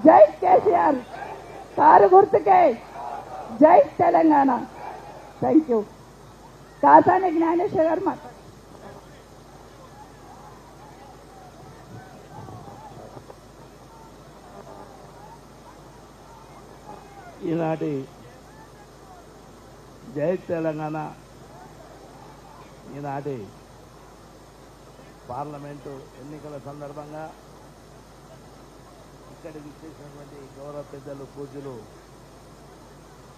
జై కేసీఆర్ కారు గుర్తుకే జై తెలంగాణ. Thank you. కాసాని జ్ఞానేశ్వర్ గారు మాట్లాడారు. ఈనాటి జై తెలంగాణ ఈనాటి పార్లమెంటు ఎన్నికల సందర్భంగా ఇక్కడికి ఇచ్చేసినటువంటి గౌరవ పెద్దలు పూజ్యులు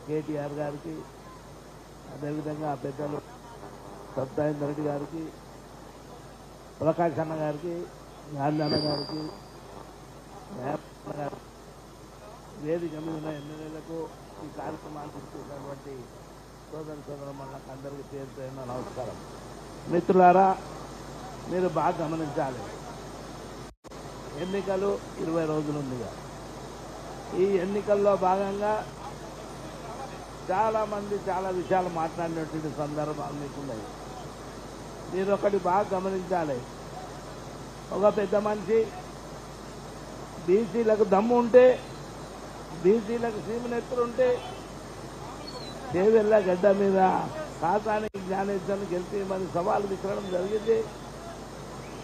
కేటీఆర్ గారికి, అదేవిధంగా పెద్దలు సత్యేందర్ రెడ్డి గారికి, ప్రకాష్ అన్న గారికి, గాంధీ అన్న గారికి, వేదిక మీద ఉన్న ఎమ్మెల్యేలకు, ఈ కార్యక్రమాన్ని తీసుకున్నటువంటి సోదరులకు అందరికీ పేరు నమస్కారం. మిత్రులారా, మీరు బాగా గమనించాలి, ఎన్నికలు 20 రోజులు ఉందిగా. ఈ ఎన్నికల్లో భాగంగా చాలామంది చాలా విషయాలు మాట్లాడినటువంటి సందర్భాలు మీకున్నాయి. మీరు ఒకటి బాగా గమనించాలి, ఒక పెద్ద మనిషి బీసీలకు దమ్ము ఉంటే, బీసీలకు సీమనెత్తులుంటే దేవెల్ల గడ్డ మీద కాసాని జ్ఞానేశ్వరుని గెలిపి మరి సవాలు విసరడం జరిగింది.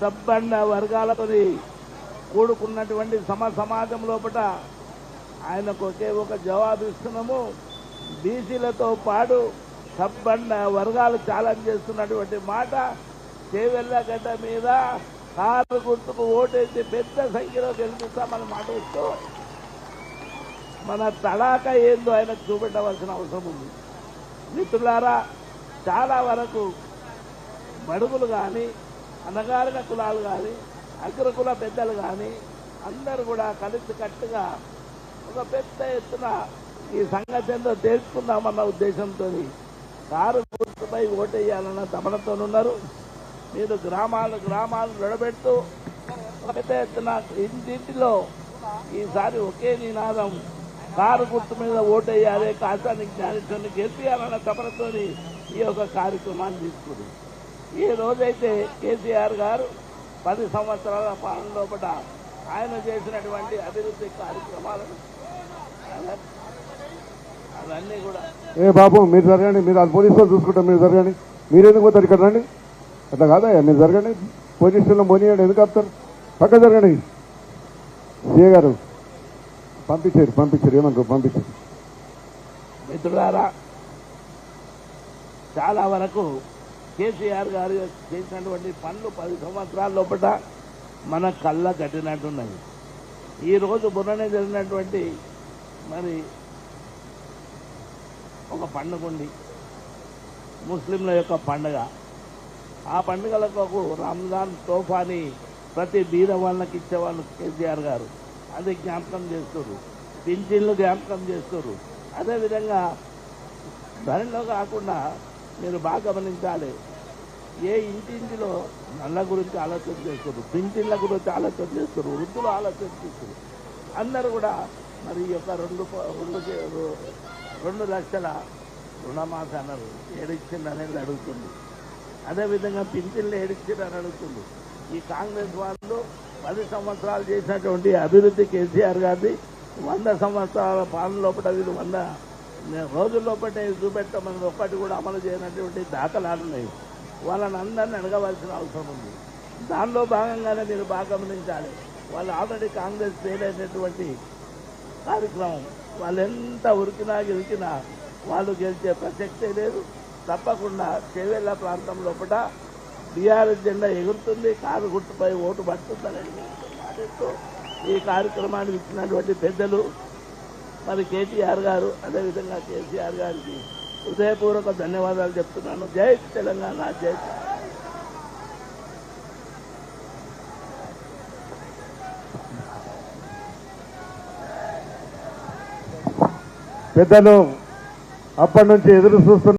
సబ్బండ వర్గాలతో కూడుకున్నటువంటి సమాజం లోపల ఆయనకు ఒకే ఒక జవాబు ఇస్తున్నాము. బీసీలతో పాటు సబ్బండ వర్గాలు ఛాలెంజ్ చేస్తున్నటువంటి మాట, దేవెల్ల గడ్డ మీద కారు గుర్తుకు ఓటేసి పెద్ద సంఖ్యలో గెలిపిస్తామని మాట ఇస్తూ మన తడాక ఏందో ఆయనకు చూపెట్టవలసిన అవసరం ఉంది. మిత్రులారా, చాలా వరకు బడుగులు కానీ, అణగారిన కులాలు కానీ, అగ్రకుల పెద్దలు కానీ అందరూ కూడా కలిసికట్టుగా ఒక పెద్ద ఎత్తున ఈ సంగతి ఏందో తెలుసుకుందామన్న ఉద్దేశంతో కారు గుర్తుపై ఓటేయాలన్న తపనతోనున్నారు. మీరు గ్రామాలు నిలబెడుతూ ఒక పెద్ద ఎత్తున ఇంటింటిలో ఈసారి ఒకే నినాదం, కారు గుర్తు మీద ఓటేయాలి, కాసాని జ్ఞానేశ్వరుని గెలిపియాలన్న తపనతో ఈ యొక్క కార్యక్రమాన్ని తీసుకుంది. ఈ రోజైతే కేసీఆర్ గారు 10 సంవత్సరాల పాలన లోపల ఆయన చేసినటువంటి అభివృద్ధి కార్యక్రమాలను అవన్నీ కూడా బాబు మీరు జరగండి, మీరు అది పోలీసులో చూసుకుంటాం, మీరు జరగండి. మీరు ఎందుకు పోతారు ఇక్కడ రండి, అట్లా కాదా, మీరు జరగండి. పోలీస్ స్టేషన్లో పోనీయండి, ఎందుకు ఆపుతారు, పక్క జరగండి. సీఏ గారు పంపించారు ఏమనుకో పంపించారు. మిత్రులారా, చాలా వరకు కేసీఆర్ గారు చేసినటువంటి పనులు 10 సంవత్సరాల లోపల మన కళ్ళ కట్టినట్టున్నాయి. ఈరోజు మొన్ననే జరిగినటువంటి మరి ఒక పండుగ ఉంది, ముస్లింల యొక్క పండుగ. ఆ పండుగలకు రంజాన్ తోఫాని ప్రతి బీద వాళ్ళకి ఇచ్చేవాళ్ళు కేసీఆర్ గారు. అది జ్ఞాపకం చేస్తారు, పింఛన్లు జ్ఞాపకం చేస్తారు. అదేవిధంగా దానిలో కాకుండా మీరు బాగా గమనించాలి, ఏ ఇంటింటిలో నల్ల గురించి ఆలోచన చేస్తారు, పింఛన్ల గురించి ఆలోచన చేస్తారు, వృద్ధులు ఆలోచన చేస్తారు. అందరూ కూడా మరి ఈ యొక్క 2 లక్షల రుణమాఫీ అన్నారు, ఏడిచ్చింది అనేది అడుగుతుంది. అదేవిధంగా పింఛన్లు ఏడిచ్చిందని అడుగుతుంది. ఈ కాంగ్రెస్ వాళ్ళు 10 సంవత్సరాలు చేసినటువంటి అభివృద్ధి కేసీఆర్ గారిది 100 సంవత్సరాల పాలన లోపల వీళ్ళు 100 రోజుల లోపల చూపెట్టమని ఒక్కటి కూడా అమలు చేయనటువంటి దాఖలాలు ఉన్నాయి. వాళ్ళని అందరినీ అడగవలసిన అవసరం ఉంది. దానిలో భాగంగానే మీరు బాగా గమనించాలి, వాళ్ళు ఆల్రెడీ కాంగ్రెస్ ఫెయిల్ అయినటువంటి కార్యక్రమం. వాళ్ళు ఎంత ఉరికినా గెలిచినా వాళ్ళు గెలిచే ప్రసక్తే లేదు. తప్పకుండా చేవెళ్ళ ప్రాంతం లోపల బీఆర్ఎస్ జెండా ఎగురుతుంది, కారు గుర్తుపై ఓటు పడుతుందని మాటిస్తూ ఈ కార్యక్రమాన్ని ఇచ్చినటువంటి పెద్దలు మరి కేటీఆర్ గారు, అదేవిధంగా కేసీఆర్ గారికి హృదయపూర్వక ధన్యవాదాలు చెప్తున్నాను. జై తెలంగాణ, జై పెద్దలు అప్పటి నుంచి ఎదురు చూస్తున్నారు.